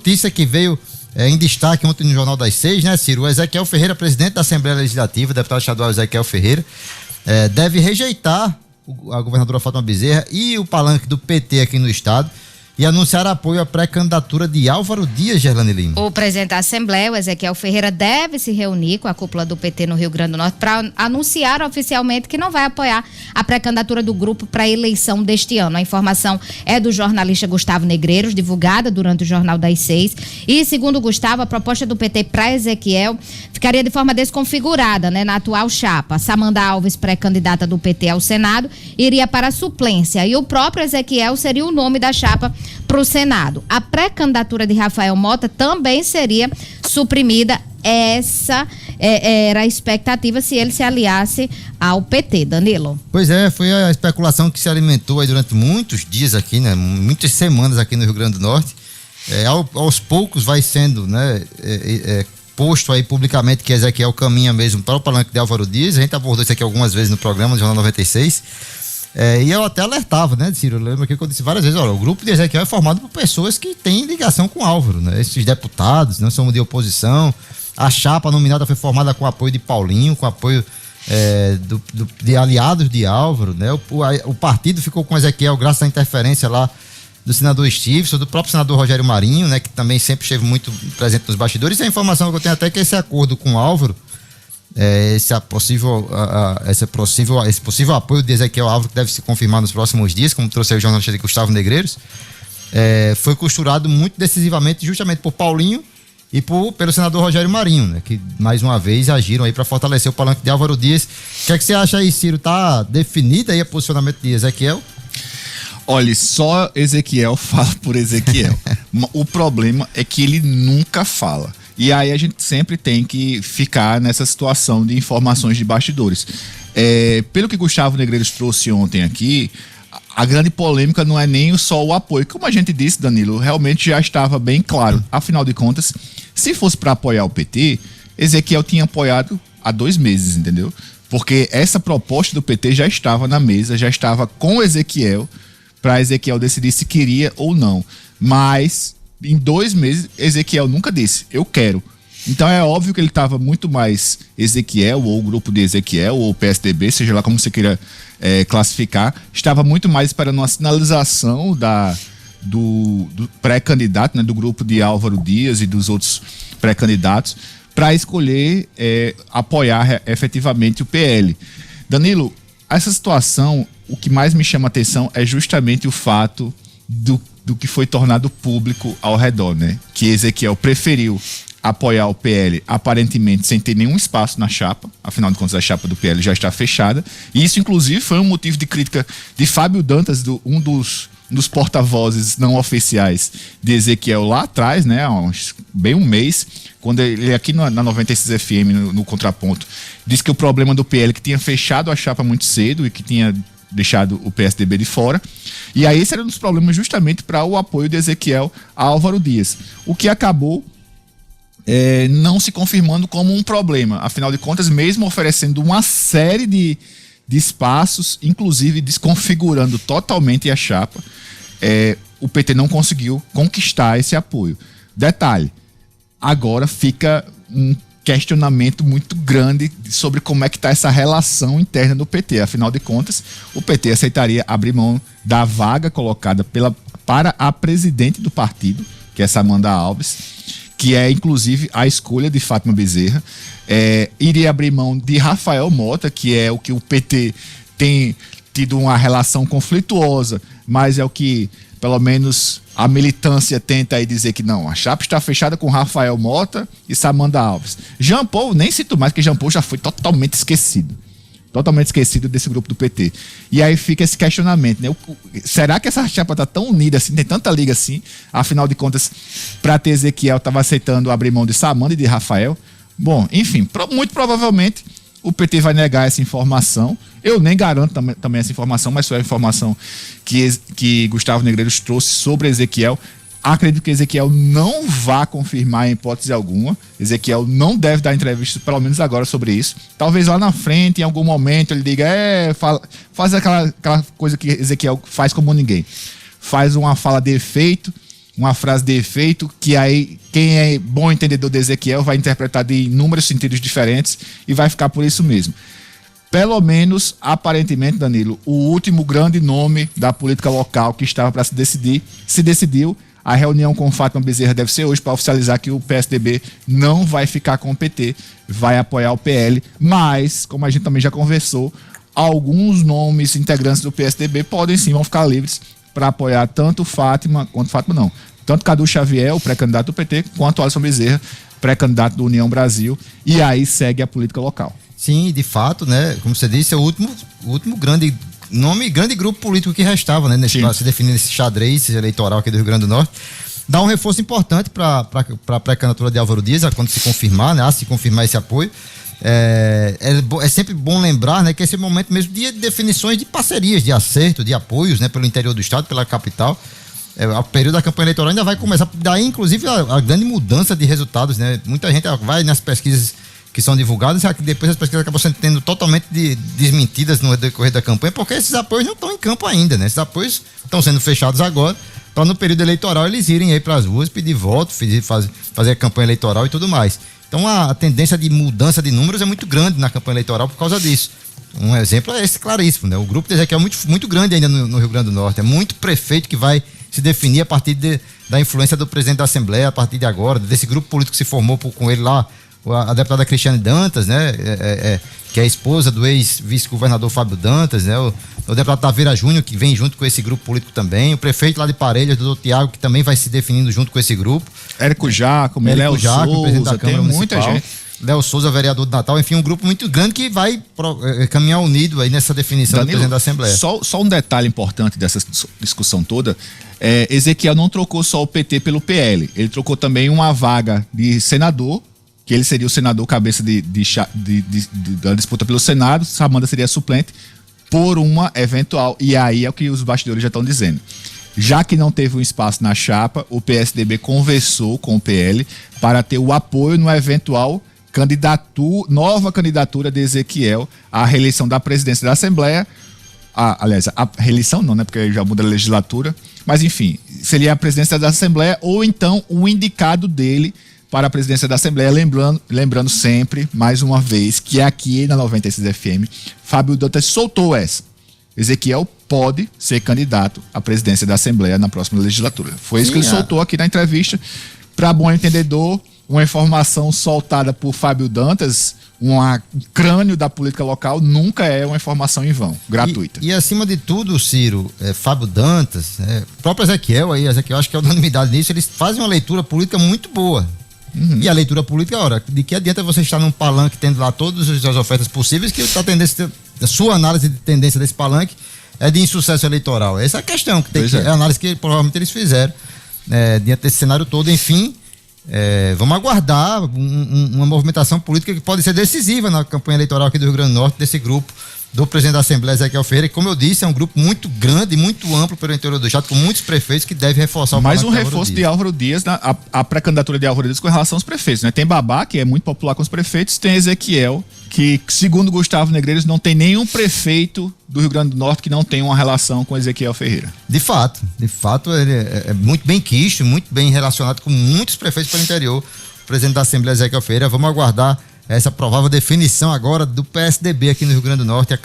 notícia que veio em destaque ontem no Jornal das 6, né, Ciro? O Ezequiel Ferreira, presidente da Assembleia Legislativa, deputado estadual Ezequiel Ferreira, deve rejeitar a governadora Fátima Bezerra e o palanque do PT aqui no estado e anunciar apoio à pré-candidatura de Álvaro Dias, Gerlane Lima. O presidente da Assembleia, o Ezequiel Ferreira, deve se reunir com a cúpula do PT no Rio Grande do Norte para anunciar oficialmente que não vai apoiar a pré-candidatura do grupo para a eleição deste ano. A informação é do jornalista Gustavo Negreiros, divulgada durante o Jornal das 6. E, segundo Gustavo, a proposta do PT para Ezequiel ficaria de forma desconfigurada, né, na atual chapa. Samanda Alves, pré-candidata do PT ao Senado, iria para a suplência e o próprio Ezequiel seria o nome da chapa para o Senado. A pré-candidatura de Rafael Mota também seria suprimida. Essa era a expectativa se ele se aliasse ao PT, Danilo. Pois é, foi a especulação que se alimentou aí durante muitos dias aqui, né? Muitas semanas aqui no Rio Grande do Norte. Aos poucos vai sendo, né, posto aí publicamente que Ezequiel caminha mesmo para o palanque de Álvaro Dias. A gente abordou isso aqui algumas vezes no programa do Jornal 96. E eu até alertava, né, Ciro? Eu lembro que eu disse várias vezes, olha, o grupo de Ezequiel é formado por pessoas que têm ligação com Álvaro, né? Esses deputados não são de oposição. A chapa nominada foi formada com apoio de Paulinho, com apoio de aliados de Álvaro, né? O partido ficou com Ezequiel graças à interferência lá do senador Stevenson, do próprio senador Rogério Marinho, né, que também sempre esteve muito presente nos bastidores. E a informação que eu tenho até é que esse acordo com Álvaro, esse possível apoio de Ezequiel Álvaro, que deve se confirmar nos próximos dias, como trouxe aí o jornalista Gustavo Negreiros, foi costurado muito decisivamente justamente por Paulinho e pelo senador Rogério Marinho, né, que mais uma vez agiram aí para fortalecer o palanque de Álvaro Dias. O que é que você acha aí, Ciro? Tá definido aí o posicionamento de Ezequiel? Olha, só Ezequiel fala por Ezequiel. O problema é que ele nunca fala. E aí a gente sempre tem que ficar nessa situação de informações de bastidores. Pelo que Gustavo Negreiros trouxe ontem aqui, a grande polêmica não é nem só o apoio. Como a gente disse, Danilo, realmente já estava bem claro. Afinal de contas, se fosse para apoiar o PT, Ezequiel tinha apoiado há 2 meses, entendeu? Porque essa proposta do PT já estava na mesa, já estava com Ezequiel, para Ezequiel decidir se queria ou não. Mas em 2 meses, Ezequiel nunca disse, eu quero. Então é óbvio que ele estava muito mais Ezequiel, ou o grupo de Ezequiel, ou o PSDB, seja lá como você queira classificar, estava muito mais esperando uma sinalização do pré-candidato, né, do grupo de Álvaro Dias e dos outros pré-candidatos, para escolher apoiar efetivamente o PL. Danilo, essa situação, o que mais me chama a atenção é justamente o fato do que foi tornado público ao redor, né? Que Ezequiel preferiu apoiar o PL, aparentemente sem ter nenhum espaço na chapa, afinal de contas a chapa do PL já está fechada, e isso inclusive foi um motivo de crítica de Fábio Dantas, um dos porta-vozes não oficiais de Ezequiel lá atrás, né? Há bem um mês, quando ele aqui na 96 FM, no Contraponto, disse que o problema do PL que tinha fechado a chapa muito cedo e que tinha deixado o PSDB de fora. E aí esse era um dos problemas justamente para o apoio de Ezequiel a Álvaro Dias. O que acabou não se confirmando como um problema. Afinal de contas, mesmo oferecendo uma série de espaços, inclusive desconfigurando totalmente a chapa, o PT não conseguiu conquistar esse apoio. Detalhe, agora fica um questionamento muito grande sobre como é que está essa relação interna do PT. Afinal de contas, o PT aceitaria abrir mão da vaga colocada para a presidente do partido, que é Samanda Alves, que é inclusive a escolha de Fátima Bezerra. Iria abrir mão de Rafael Mota, que é o que o PT tem tido uma relação conflituosa, mas é o que pelo menos a militância tenta aí dizer que não, a chapa está fechada com Rafael Mota e Samanda Alves. Jean Paul, nem cito mais, porque Jean Paul já foi totalmente esquecido desse grupo do PT. E aí fica esse questionamento, né? Será que essa chapa tá tão unida assim, tem tanta liga assim? Afinal de contas, para ter Ezequiel estava aceitando abrir mão de Samanda e de Rafael. Bom, enfim, muito provavelmente o PT vai negar essa informação. Eu nem garanto também essa informação, mas foi a informação que Gustavo Negreiros trouxe sobre Ezequiel. Acredito que Ezequiel não vai confirmar em hipótese alguma. Ezequiel não deve dar entrevista, pelo menos agora, sobre isso. Talvez lá na frente, em algum momento, ele diga, faz aquela coisa que Ezequiel faz como ninguém. Faz uma fala de efeito, uma frase de efeito, que aí quem é bom entendedor de Ezequiel vai interpretar de inúmeros sentidos diferentes e vai ficar por isso mesmo. Pelo menos, aparentemente, Danilo, o último grande nome da política local que estava para se decidiu. A reunião com Fátima Bezerra deve ser hoje para oficializar que o PSDB não vai ficar com o PT, vai apoiar o PL, mas, como a gente também já conversou, alguns nomes integrantes do PSDB podem sim, vão ficar livres para apoiar tanto tanto Cadu Xavier, o pré-candidato do PT, quanto Alisson Bezerra, pré-candidato do União Brasil, e aí segue a política local. Sim, de fato, né? Como você disse, é o último grande nome, grande grupo político que restava, né? Para se definir nesse xadrez eleitoral aqui do Rio Grande do Norte. Dá um reforço importante para a pré-candidatura de Álvaro Dias, quando se confirmar, né? Se confirmar esse apoio. É sempre bom lembrar, né, que esse é o momento mesmo de definições de parcerias, de acerto, de apoios, né? Pelo interior do estado, pela capital. O período da campanha eleitoral ainda vai começar. Daí, inclusive, a grande mudança de resultados, né? Muita gente vai nas pesquisas que são divulgadas, e depois as pesquisas acabam sendo totalmente desmentidas no decorrer da campanha, porque esses apoios não estão em campo ainda, né? Esses apoios estão sendo fechados agora, para no período eleitoral eles irem aí para as ruas, pedir voto, fazer a campanha eleitoral e tudo mais. Então a tendência de mudança de números é muito grande na campanha eleitoral por causa disso. Um exemplo é esse claríssimo, né? O grupo de Ezequiel é muito grande ainda no Rio Grande do Norte, é muito prefeito que vai se definir a partir da influência do presidente da Assembleia, a partir de agora, desse grupo político que se formou com ele lá, a deputada Cristiane Dantas, né, que é a esposa do ex-vice-governador Fábio Dantas, né, o deputado Taveira Júnior, que vem junto com esse grupo político também, o prefeito lá de Parelhas, o doutor Tiago, que também vai se definindo junto com esse grupo. Érico Jacome, Léo Souza, presidente da Câmara tem muita Municipal. gente. Léo Souza, vereador de Natal, enfim, um grupo muito grande que vai caminhar unido aí nessa definição, Danilo, do presidente da Assembleia. Só um detalhe importante dessa discussão toda, Ezequiel não trocou só o PT pelo PL, ele trocou também uma vaga de senador, que ele seria o senador cabeça da disputa pelo Senado, Samanta seria suplente, por uma eventual, e aí é o que os bastidores já estão dizendo. Já que não teve um espaço na chapa, o PSDB conversou com o PL para ter o apoio no eventual nova candidatura de Ezequiel à reeleição da presidência da Assembleia. Aliás, a reeleição não, né? Porque já muda a legislatura. Mas, enfim, seria a presidência da Assembleia ou então o indicado dele para a presidência da Assembleia, lembrando sempre, mais uma vez, que aqui na 96 FM, Fábio Dantas soltou essa. Ezequiel pode ser candidato à presidência da Assembleia na próxima legislatura. Foi isso que ele soltou aqui na entrevista. Para bom entendedor, uma informação soltada por Fábio Dantas, um crânio da política local, nunca é uma informação em vão, gratuita. E acima de tudo, Ciro, Fábio Dantas, o próprio Ezequiel acho que é unanimidade nisso, eles fazem uma leitura política muito boa. Uhum. E a leitura política, de que adianta você estar num palanque tendo lá todas as ofertas possíveis, que a sua análise de tendência desse palanque é de insucesso eleitoral. Essa é a questão, é a análise que provavelmente eles fizeram diante desse cenário todo. Enfim, vamos aguardar uma movimentação política que pode ser decisiva na campanha eleitoral aqui do Rio Grande do Norte, desse grupo do presidente da Assembleia, Ezequiel Ferreira, que, como eu disse, é um grupo muito grande, muito amplo pelo interior do estado, com muitos prefeitos que deve reforçar o mais um reforço de Álvaro Dias, a pré-candidatura de Álvaro Dias com relação aos prefeitos, né? Tem Babá, que é muito popular com os prefeitos, tem Ezequiel, que, segundo Gustavo Negreiros, não tem nenhum prefeito do Rio Grande do Norte que não tenha uma relação com Ezequiel Ferreira. De fato, ele é muito bem quisto, muito bem relacionado com muitos prefeitos pelo interior, o presidente da Assembleia, Ezequiel Ferreira. Vamos aguardar essa provável definição agora do PSDB aqui no Rio Grande do Norte,